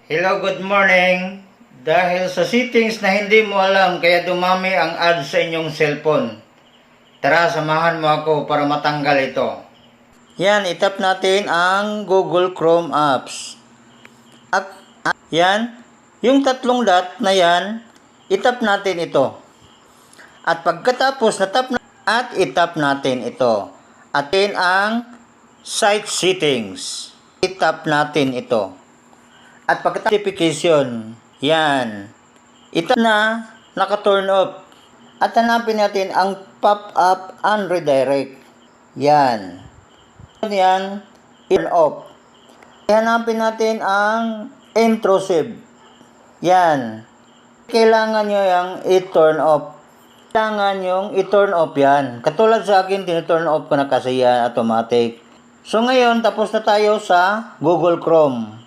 Hello, good morning. Dahil sa settings na hindi mo alam kaya dumami ang ads sa inyong cellphone. Tara, samahan mo ako para matanggal ito. Yan, itap natin ang Google Chrome apps. Yan, yung tatlong dot na yan, itap natin ito. At pagkatapos itap natin ito. Atin ang site settings. Itap natin ito. At pagkatapos notification, yan. Ito na naka-turn off. At hanapin natin ang pop-up and redirect. Yan. Yan, turn off. Hanapin natin ang intrusive. Yan. Kailangan nyo yung i-turn off. Kailangan yung i-turn off yan. Katulad sa akin, tin-turn off ko na kasi yan automatic. So ngayon, tapos na tayo sa Google Chrome.